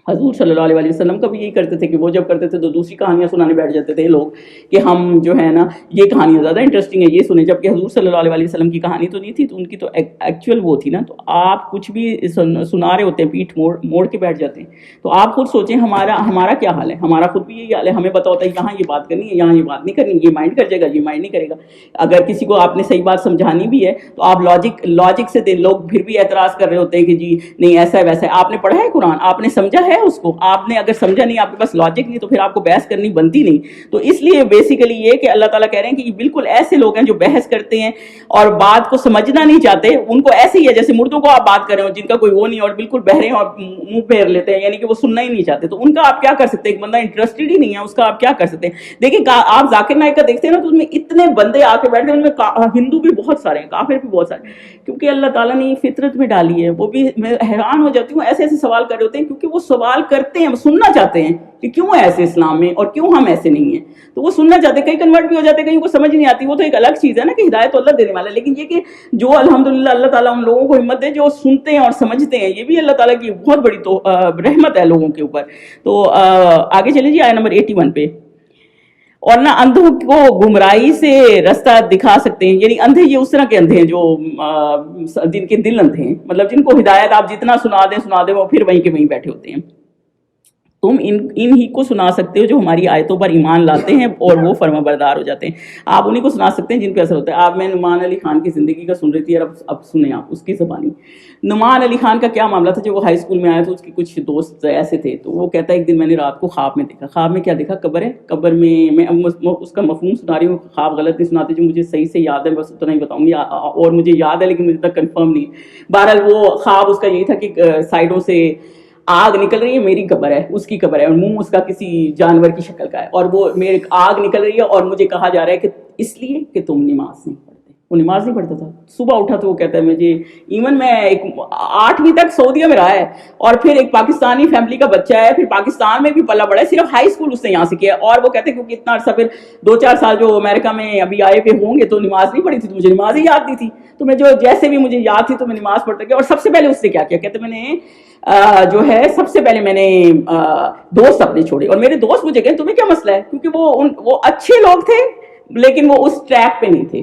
حضور صلی اللہ علیہ وسلم کا بھی یہی کرتے تھے کہ وہ جب کرتے تھے تو دوسری کہانیاں سنانے بیٹھ جاتے تھے لوگ کہ ہم جو ہے نا یہ کہانیاں زیادہ انٹرسٹنگ ہے یہ سنیں, جبکہ حضور صلی اللہ علیہ وسلم کی کہانی تو نہیں تھی, تو ان کی تو ایکچوئل وہ تھی نا. تو آپ کچھ بھی سنا رہے ہوتے ہیں پیٹھ موڑ کے بیٹھ جاتے ہیں. تو آپ خود سوچیں ہمارا کیا حال ہے, ہمارا خود بھی یہی حال ہے. ہمیں پتا ہوتا ہے یہاں یہ بات کرنی ہے, یہاں یہ بات نہیں کرنی, یہ مائنڈ کر جائے گا, یہ مائنڈ نہیں کرے گا. اگر کسی کو آپ نے صحیح بات سمجھانی بھی ہے تو آپ لاجک سے دیں. لوگ پھر بھی اعتراض کر رہے ہوتے ہیں کہ جی نہیں ایسا ہے ویسا ہے. آپ نے پڑھا ہے قرآن, آپ نے سمجھا ہے اس کو, آپ نے اگر سمجھا نہیں, آپ کے پاس لاجک نہیں, تو پھر آپ کو بحث کرنی بنتی نہیں. تو اس لیے بیسیکلی یہ کہ اللہ تعالیٰ کہہ رہے ہیں کہ یہ بالکل ایسے لوگ ہیں جو بحث کرتے ہیں اور بات کو سمجھنا نہیں چاہتے. ان کو ایسے ہی ہے جیسے مردوں کو آپ بات کر رہے ہو جن کا کوئی وہ نہیں, اور بالکل بہرے ہیں اور منہ پھیر لیتے ہیں, یعنی کہ وہ سننا ہی نہیں چاہتے. تو ان کا آپ کیا کر سکتے ہیں, ایک بندہ انٹرسٹڈ ہی نہیں ہے اس کا آپ کیا کر سکتے ہیں. دیکھیں آپ ذاکر نائک کا دیکھتے ہیں نا, تو ان میں اتنے بندے آ کے بیٹھتے ہیں, ان میں ہندو بھی بہت سارے ہیں, کافر بھی بہت سارے, کیونکہ اللہ تعالیٰ نے فطرت میں ڈالی ہے. وہ بھی میں حیران ہو جاتی ہوں, ایسے ایسے سوال کر رہے ہوتے ہیں کیونکہ وہ سوال کرتے ہیں, سننا چاہتے ہیں کہ کیوں ایسے اسلام میں اور کیوں ہم ایسے نہیں ہیں. تو وہ سننا چاہتے ہیں, کئی کنورٹ بھی ہو جاتے ہیں, کہیں کو سمجھ نہیں آتی. وہ تو ایک الگ چیز ہے نا کہ ہدایت تو اللہ دینے والا ہے, لیکن یہ کہ جو الحمدللہ اللہ تعالیٰ ان لوگوں کو ہمت دے جو سنتے ہیں اور سمجھتے ہیں, یہ بھی اللہ تعالیٰ کی بہت بڑی تو رحمت ہے لوگوں کے اوپر. تو آگے چلیں جی, آیت نمبر 81 پہ. اور نہ اندھوں کو گمراہی سے رستہ دکھا سکتے ہیں. یعنی اندھے یہ اس طرح کے اندھے ہیں جو جن کے دل اندھے ہیں, مطلب جن کو ہدایت آپ جتنا سنا دیں وہ پھر وہیں کے وہیں بیٹھے ہوتے ہیں. تم ان ہی کو سنا سکتے ہو جو ہماری آیتوں پر ایمان لاتے ہیں اور وہ فرما بردار ہو جاتے ہیں. آپ انہیں کو سنا سکتے ہیں جن پہ اثر ہوتا ہے. آپ میں نعمان علی خان کی زندگی کا سن رہی تھی, اور اب سنیں آپ اس کی زبانی. نعمان علی خان کا کیا معاملہ تھا, جب وہ ہائی اسکول میں آیا تو اس کے کچھ دوست ایسے تھے, تو وہ کہتا ہے ایک دن میں نے رات کو خواب میں دیکھا. خواب میں کیا دیکھا, قبر ہے, قبر میں اس کا مفہوم سنا رہی ہوں, خواب غلط نہیں سناتے, جو مجھے صحیح سے یاد ہے بس اتنا ہی بتاؤں گی, اور مجھے یاد ہے لیکن مجھے تک کنفرم نہیں. بہرحال وہ خواب اس کا یہی تھا کہ سائڈوں سے آگ نکل رہی ہے, میری قبر ہے, اس کی قبر ہے, اور منہ اس کا کسی جانور کی شکل کا ہے, اور وہ میرے آگ نکل رہی ہے, اور مجھے کہا جا رہا ہے کہ اس لیے کہ تم نماز نہیں پڑھتے. وہ نماز نہیں پڑھتا تھا. صبح اٹھا تو وہ کہتا ہے مجھے ایون میں 8ویں تک سعودیہ میں رہا ہے, اور پھر ایک پاکستانی فیملی کا بچہ ہے, پھر پاکستان میں بھی پلا بڑا ہے, صرف ہائی اسکول اس نے یہاں سے کیا. اور وہ کہتے ہیں کیونکہ اتنا عرصہ پھر 2-4 سال جو امریکہ میں ابھی آئے ہوئے ہوں گے تو نماز نہیں پڑھی تھی, تو مجھے نماز ہی یاد نہیں تھی. تو میں جو جیسے بھی مجھے یاد تھی تو میں نماز پڑھتا گیا. اور سب سے پہلے اس نے کیا کیا, کہتے میں نے جو ہے سب سے پہلے میں نے دوست اپنے چھوڑے, اور میرے دوست مجھے کہے تمہیں کیا مسئلہ ہے, کیونکہ وہ اچھے لوگ تھے لیکن وہ اس ٹریک پہ نہیں تھے.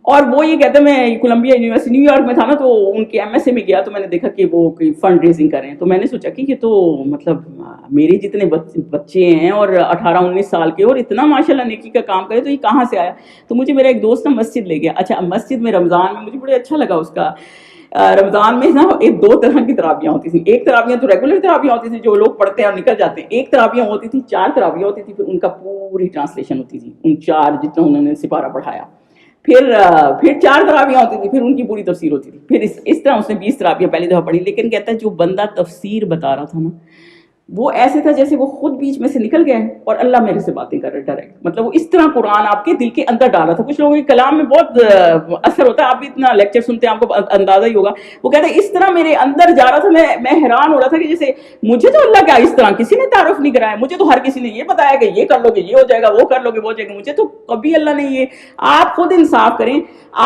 اور وہ یہ کہتے ہیں, میں کولمبیا یونیورسٹی نیو یارک میں تھا نا, تو ان کے ایم ایس اے میں گیا, تو میں نے دیکھا کہ وہ فنڈ ریزنگ کر رہے ہیں. تو میں نے سوچا کہ یہ تو مطلب میرے جتنے بچے ہیں اور 18-19 سال کے, اور اتنا ماشاءاللہ نیکی کا کام کرے, تو یہ کہاں سے آیا. تو مجھے میرا ایک دوست نا مسجد لے گیا. اچھا مسجد میں رمضان میں مجھے بڑے اچھا لگا اس کا. رمضان میں نا 2 طرح کی تراویحیں ہوتی تھیں. ایک تراویحیں تو ریگولر تراویحیں ہوتی تھیں جو لوگ پڑھتے ہیں اور نکل جاتے ہیں. ایک تراویحیں ہوتی تھی 4 تراویحیں ہوتی تھی, پھر ان کا پوری ٹرانسلیشن ہوتی تھی, ان 4 جتنا انہوں نے سپارہ پڑھایا. پھر 4 تراویحیں ہوتی تھی, پھر ان کی پوری تفسیر ہوتی تھی. پھر اس طرح اس نے 20 تراویحیں پہلی دفعہ پڑھی. لیکن کہتا ہے جو بندہ تفسیر بتا رہا تھا نا, وہ ایسے تھا جیسے وہ خود بیچ میں سے نکل گیا ہے اور اللہ میرے سے باتیں کر رہا ہے ڈائریکٹ. مطلب وہ اس طرح قرآن آپ کے دل کے اندر ڈال رہا تھا. کچھ لوگوں کے کلام میں بہت اثر ہوتا ہے, آپ بھی اتنا لیکچر سنتے ہیں آپ کو اندازہ ہی ہوگا. وہ کہتے ہیں اس طرح میرے اندر جا رہا تھا, میں حیران ہو رہا تھا کہ جیسے مجھے تو اللہ کا اس طرح کسی نے تعارف نہیں کرایا, مجھے تو ہر کسی نے یہ بتایا کہ یہ کر لو گے یہ ہو جائے گا, وہ کر لو گے وہ ہو جائے گا. مجھے تو کبھی اللہ نے یہ, آپ خود انصاف کریں,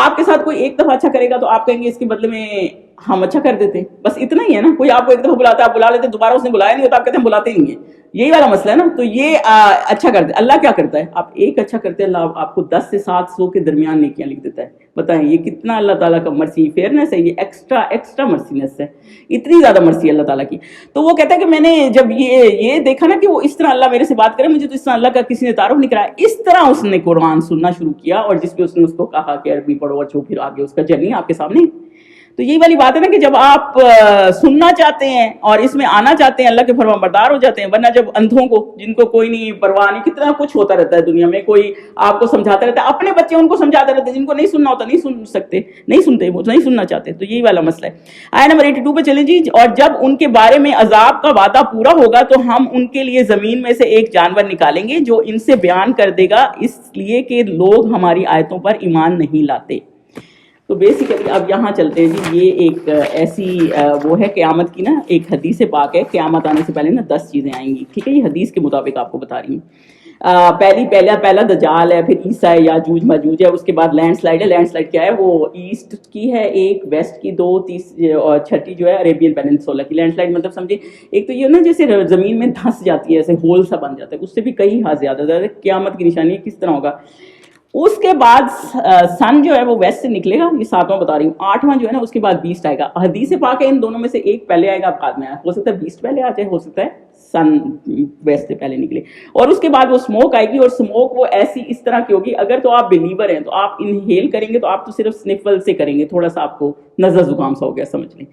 آپ کے ساتھ کوئی ایک دفعہ اچھا کرے گا تو آپ کہیں گے اس کے بدلے میں ہم اچھا کر دیتے, بس اتنا ہی ہے نا. کوئی آپ کو ایک دفعہ بلاتا ہے, آپ بلا لیتے, دوبارہ اس نے بلایا نہیں ہوتا, آپ کہتے ہیں بلاتے ہی نہیں ہیں. یہی والا مسئلہ ہے نا. تو یہ اچھا کرتے, اللہ کیا کرتا ہے, آپ ایک اچھا کرتے ہیں, اللہ آپ کو 10 سے 700 کے درمیان نیکیاں لکھ دیتا ہے. بتائیں یہ کتنا اللہ تعالیٰ کا مرسی فیئرنیس ہے, یہ ایکسٹرا مرسینس ہے, اتنی زیادہ مرسی اللہ تعالیٰ کی. تو وہ کہتا ہے کہ میں نے جب یہ دیکھا نا کہ وہ اس طرح اللہ میرے سے بات کرے, مجھے تو اس طرح اللہ کا کسی نے تعارف نہیں کرایا. اس طرح اس نے قرآن سننا شروع کیا, اور جس پہ اس نے اس کو کہا کہ عربی پڑھو, اور جو پھر آگے اس کا جرنی آپ کے سامنے. تو یہی والی بات ہے نا کہ جب آپ سننا چاہتے ہیں اور اس میں آنا چاہتے ہیں, اللہ کے فرما بردار ہو جاتے ہیں. ورنہ جب اندھوں کو, جن کو کوئی نہیں پرواہ نہیں, کتنا کچھ ہوتا رہتا ہے دنیا میں, کوئی آپ کو سمجھاتا رہتا ہے, اپنے بچے ان کو سمجھاتے رہتے ہیں, جن کو نہیں سننا ہوتا نہیں سن سکتے, نہیں سنتے, وہ نہیں سننا چاہتے. تو یہی والا مسئلہ ہے. آیت نمبر 82 پہ چلیں جی. اور جب ان کے بارے میں عذاب کا وعدہ پورا ہوگا تو ہم ان کے لیے زمین میں سے ایک جانور نکالیں گے جو ان سے بیان کر دے گا, اس لیے کہ لوگ ہماری آیتوں پر ایمان نہیں لاتے. تو بیسیکلی اب یہاں چلتے ہیں جی. یہ ایک ایسی وہ ہے قیامت کی نا ایک حدیث پاک ہے, قیامت آنے سے پہلے نا 10 چیزیں آئیں گی. ٹھیک ہے, یہ حدیث کے مطابق آپ کو بتا رہی ہوں. پہلا دجال ہے، پھر عیسیٰ ہے، یاجوج ماجوج ہے، اس کے بعد لینڈ سلائڈ ہے. لینڈ سلائڈ کیا ہے؟ وہ ایسٹ کی ہے ایک، ویسٹ کی دو، اور چھٹی جو ہے عربین پیننسولا کی. لینڈ سلائڈ مطلب سمجھے ایک تو یہ نا جیسے زمین میں دھنس جاتی ہے، ایسے ہول سا بن جاتا ہے، اس سے بھی کئی ہاتھ زیادہ قیامت کی نشانی ہے. کس طرح ہوگا؟ اس کے بعد سن جو ہے وہ ویسٹ سے نکلے گا، یہ ساتواں بتا رہی ہوں. آٹھواں جو ہے نا اس کے بعد بیسٹ آئے گا. حدیث پاک ہے ان دونوں میں سے ایک پہلے آئے گا، بعد میں آئے گا. ہو سکتا ہے بیسٹ پہلے آ جائے، ہو سکتا ہے سن ویسٹ سے پہلے نکلے. اور اس کے بعد وہ اسموک آئے گی، اور اسموک وہ ایسی اس طرح کی ہوگی، اگر تو آپ بلیور ہیں تو آپ انہیل کریں گے تو آپ تو صرف سنفل سے کریں گے، تھوڑا سا آپ کو نزلہ زکام سا ہو گیا سمجھ لیں.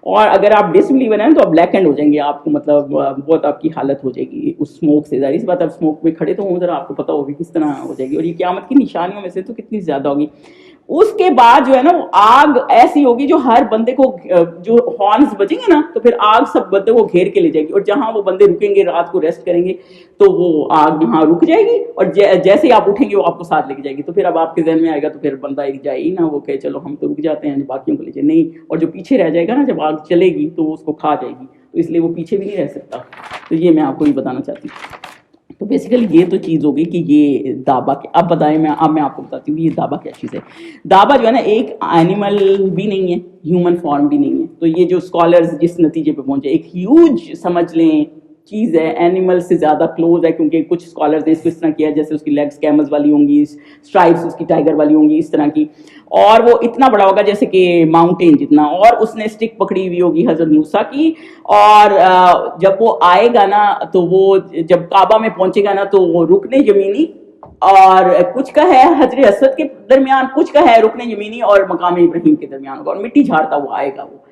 اور اگر آپ ڈس بلیور ہیں تو آپ بلیک اینڈ ہو جائیں گے، آپ کو مطلب بہت آپ کی حالت ہو جائے گی اس اسموک سے. ظاہر سی بات ہے اسموک میں کھڑے تو ہوں ذرا، آپ کو پتہ ہوگی کس طرح ہو جائے گی. اور یہ قیامت کی نشانیوں میں سے تو کتنی زیادہ ہوگی. اس کے بعد جو ہے نا وہ آگ ایسی ہوگی جو ہر بندے کو، جو ہارنز بجیں گے نا تو پھر آگ سب بندے کو گھیر کے لے جائے گی. اور جہاں وہ بندے رکیں گے رات کو ریسٹ کریں گے تو وہ آگ وہاں رک جائے گی، اور جیسے ہی آپ اٹھیں گے وہ آپ کو ساتھ لے کے جائے گی. تو پھر اب آپ کے ذہن میں آئے گا تو پھر بندہ ایک جائے ہی نا، وہ کہ چلو ہم تو رک جاتے ہیں باقیوں کو لے جائے نہیں. اور جو پیچھے رہ جائے گا نا جب آگ چلے گی تو اس کو کھا جائے گی، تو اس لیے وہ پیچھے بھی نہیں رہ سکتا. تو یہ میں آپ کو یہ بتانا چاہتی ہوں. تو بیسیکلی یہ تو چیز ہوگی کہ یہ دابا. اب بتائیں میں آپ کو بتاتی ہوں یہ دابا کیا چیز ہے. دابا جو ہے نا ایک اینیمل بھی نہیں ہے، ہیومن فارم بھی نہیں ہے. تو یہ جو اسکالرز جس نتیجے پہ پہنچے، ایک ہیوج سمجھ لیں چیز ہے، اینیمل سے زیادہ کلوز ہے، کیونکہ کچھ اسکالرز نے اس کو اس طرح کیا جیسے اس کی لیگس کیملز والی ہوں گی، اسٹرائپس اس کی ٹائیگر والی ہوں گی اس طرح کی. اور وہ اتنا بڑا ہوگا جیسے کہ ماؤنٹین جتنا، اور اس نے اسٹک پکڑی ہوئی ہوگی حضرت موسیٰ کی. اور جب وہ آئے گا نا تو وہ جب کعبہ میں پہنچے گا نا تو وہ رکن یمینی اور کچھ کا ہے حجر اسود کے درمیان، کچھ کا ہے رکن یمینی اور مقام ابراہیم کے درمیان ہوگا، اور مٹی جھاڑتا وہ آئے گا. وہ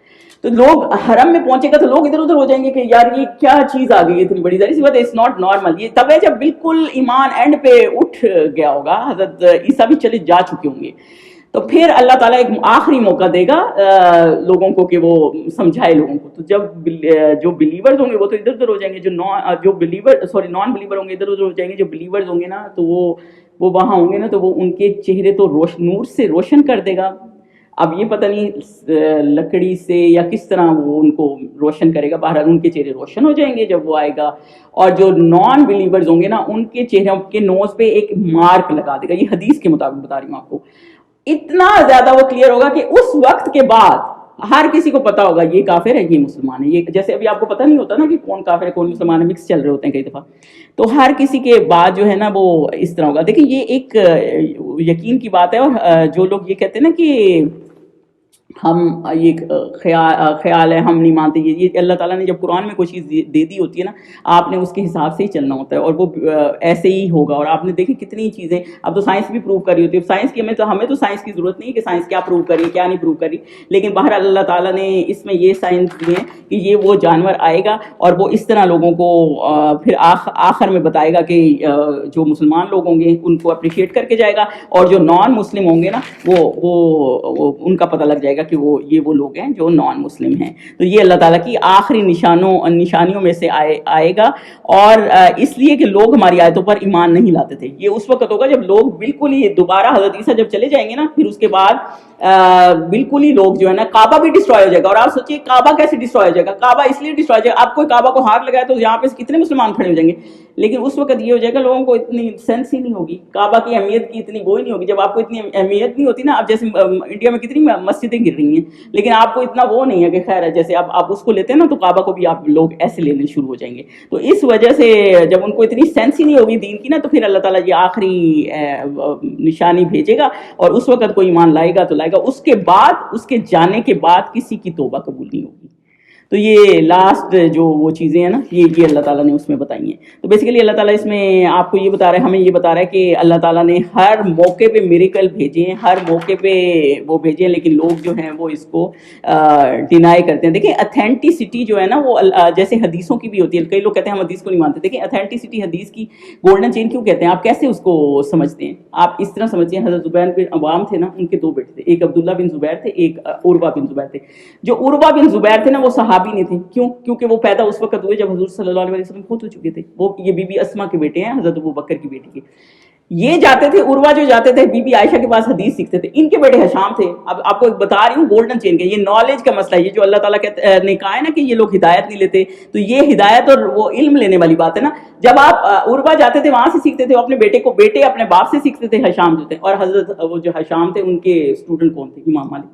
تو لوگ حرم میں پہنچے گا تو لوگ ادھر ادھر ہو جائیں گے کہ یار یہ کیا چیز آ گئی اتنی بڑی. ظاہر سی بات ہے اٹس ناٹ نارمل. یہ تب ہے جب بالکل ایمان اینڈ پہ اٹھ گیا ہوگا، حضرت عیسیٰ بھی چلے جا چکے ہوں گے. تو پھر اللہ تعالیٰ ایک آخری موقع دے گا لوگوں کو کہ وہ سمجھائے لوگوں کو. تو جب جو بلیورز ہوں گے وہ تو ادھر ادھر ہو جائیں گے، جو نان بلیور ہوں گے ادھر ادھر ہو جائیں گے. جو بلیورز ہوں گے نا تو وہ وہاں ہوں گے نا تو وہ ان کے چہرے تو نور سے روشن کر دے گا. اب یہ پتہ نہیں لکڑی سے یا کس طرح وہ ان کو روشن کرے گا، بہرحال ان کے چہرے روشن ہو جائیں گے جب وہ آئے گا. اور جو نان بلیورز ہوں گے نا ان کے چہروں کے نوز پہ ایک مارک لگا دے گا. یہ حدیث کے مطابق بتا رہی ہوں آپ کو. اتنا زیادہ وہ کلیئر ہوگا کہ اس وقت کے بعد ہر کسی کو پتا ہوگا یہ کافر ہے یہ مسلمان ہے. یہ جیسے ابھی آپ کو پتہ نہیں ہوتا نا کہ کون کافر ہے کون مسلمان ہے، مکس چل رہے ہوتے ہیں کئی دفعہ. تو ہر کسی کے بعد جو ہے نا وہ اس طرح ہوگا. دیکھیں یہ ایک یقین کی بات ہے. اور جو لوگ یہ کہتے ہیں نا کہ ہم یہ خیال ہے ہم نہیں مانتے، یہ اللہ تعالیٰ نے جب قرآن میں کوئی چیز دے دی ہوتی ہے نا آپ نے اس کے حساب سے ہی چلنا ہوتا ہے، اور وہ ایسے ہی ہوگا. اور آپ نے دیکھی کتنی چیزیں اب تو سائنس بھی پروو کر رہی ہوتی ہے. سائنس کی ہمیں تو سائنس کی ضرورت نہیں ہے کہ سائنس کیا پروو کری کیا نہیں پروو کری، لیکن بہرحال اللہ تعالیٰ نے اس میں یہ سائنس دی ہے کہ یہ وہ جانور آئے گا اور وہ اس طرح لوگوں کو پھر آخر میں بتائے گا کہ جو مسلمان لوگ ہوں گے ان کو اپریشیٹ کر کے جائے گا، اور جو نان مسلم ہوں گے نا وہ ان کا پتہ لگ جائے گا کہ یہ وہ لوگ ہیں جو نان مسلم ہیں. تو یہ اللہ تعالیٰ کی آخری نشانیوں میں سے آئے گا. اور اس لیے کہ لوگ ہماری آیتوں پر ایمان نہیں لاتے تھے. یہ اس وقت ہوگا جب لوگ بالکل ہی دوبارہ حضرت عیسیٰ جب چلے جائیں گے نا پھر اس کے بعد بالکل ہی لوگ جو ہے نا کعبہ بھی ڈسٹرائے ہو جائے گا. اور آپ سوچیے کعبہ کیسے ڈسٹرائے ہو جائے گا؟ کعبہ اس لیے ڈسٹرائے ہو جائے گا، آپ کوئی کعبہ کو ہاتھ لگائے تو یہاں پہ کتنے مسلمان کھڑے ہو جائیں گے. لیکن اس وقت یہ ہو جائے گا لوگوں کو اتنی سینس ہی نہیں ہوگی، کعبہ کی اہمیت کی اتنی وہ ہی نہیں ہوگی. جب آپ کو اتنی اہمیت نہیں ہوتی نا، اب جیسے انڈیا میں کتنی مسجدیں گر رہی ہیں لیکن آپ کو اتنا وہ نہیں ہے کہ خیر ہے، جیسے اب آپ اس کو لیتے ہیں نا تو کعبہ کو بھی آپ لوگ ایسے لینے شروع ہو جائیں گے. تو اس وجہ سے جب ان کو اتنی سینس ہی نہیں ہوگی دین کی نا تو پھر اللہ تعالیٰ یہ آخری نشانی بھیجے گا، اور اس وقت کوئی ایمان لائے گا تو لائے گا. اس کے بعد اس کے جانے کے بعد کسی کی توبہ قبول نہیں ہوگی. تو یہ لاسٹ جو وہ چیزیں ہیں نا یہ اللہ تعالیٰ نے اس میں بتائی ہیں. تو بیسیکلی اللہ تعالیٰ اس میں آپ کو یہ بتا رہا ہے، ہمیں یہ بتا رہا ہے کہ اللہ تعالیٰ نے ہر موقع پہ میریکل بھیجے ہیں، ہر موقع پہ وہ بھیجے ہیں، لیکن لوگ جو ہیں وہ اس کو ڈینائی کرتے ہیں. دیکھیں اتھینٹسٹی جو ہے نا وہ جیسے حدیثوں کی بھی ہوتی ہے. کئی لوگ کہتے ہیں ہم حدیث کو نہیں مانتے. دیکھیں اتھینٹسٹی حدیث کی گولڈن چین کیوں کہتے ہیں، آپ کیسے اس کو سمجھتے ہیں؟ آپ اس طرح سمجھتے ہیں حضرت زبیر بن عوام تھے نا، ان کے دو بیٹے تھے، ایک عبداللہ بن زبیر تھے، ایک عروہ بن زبیر تھے. جو عروہ بن زبیر تھے نا وہ صحابی نہیں تھے. کیوں؟ کیونکہ وہ پیدا اس وقت ہوئے جب حضور صلی اللہ علیہ وسلم فوت ہو چکے تھے. وہ یہ بی بی اسما کے بیٹے ہیں، حضرت ابو بکر کی بیٹی کے. یہ جاتے تھے عروہ جو جاتے تھے بی بی عائشہ کے پاس حدیث سیکھتے تھے، ان کے بیٹے حشام تھے. اب آپ کو بتا رہی ہوں گولڈن چین کا، یہ نالج کا مسئلہ ہے. یہ جو اللہ تعالیٰ نے کہا ہے نا کہ یہ لوگ ہدایت نہیں لیتے، تو یہ ہدایت اور وہ علم لینے والی بات ہے نا. جب آپ عروہ جاتے تھے وہاں سے سیکھتے تھے، اپنے بیٹے اپنے باپ سے سیکھتے تھے، حشام جو تھے. اور حضرت وہ جو حشام تھے ان کے اسٹوڈنٹ کون تھے؟ امام مالک.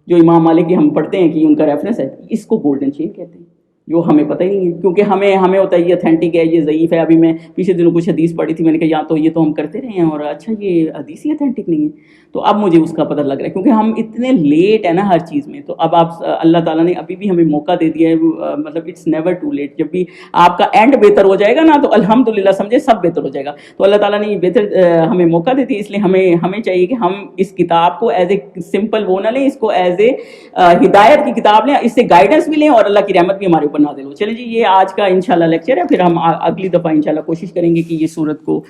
جو امام مالک کی ہم پڑھتے ہیں کہ ان کا ریفرنس ہے، اس کو گولڈن چین کہتے ہیں، جو ہمیں پتہ ہی نہیں ہے. کیونکہ ہمیں ہوتا ہے یہ اتھینٹک ہے، یہ ضعیف ہے. ابھی میں پچھلے دنوں کچھ حدیث پڑھی تھی، میں نے کہا یا تو یہ تو ہم کرتے رہے ہیں، اور اچھا یہ حدیث ہی اتھینٹک نہیں ہے. تو اب مجھے اس کا پتہ لگ رہا ہے، کیونکہ ہم اتنے لیٹ ہیں نا ہر چیز میں. تو اب آپ اللہ تعالیٰ نے ابھی بھی ہمیں موقع دے دیا ہے، مطلب اٹس نیور ٹو لیٹ. جب بھی آپ کا اینڈ بہتر ہو جائے گا نا تو الحمدللہ سمجھے سب بہتر ہو جائے گا. تو اللہ تعالیٰ نے یہ بہتر ہمیں موقع دے دیا، اس لیے ہمیں چاہیے کہ ہم اس کتاب کو ایز اے سمپل وہ نہ لیں، اس کو ایز اے ہدایت کی کتاب لیں، اس سے گائیڈنس بھی لیں اور اللہ کی رحمت بھی ہمارے اوپر نازل ہو. چلیں جی، یہ آج کا انشاءاللہ لیکچر ہے. پھر ہم اگلی دفعہ انشاءاللہ کوشش کریں گے کہ یہ سورت کو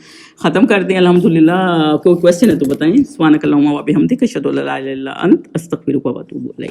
ختم کر دیں. الحمدللہ کوئی کویسچن ہے تو بتائیں. سبحانک اللہم و بحمدک، اشہد ان لا الہ الا انت، استغفرک و اتوب الیک.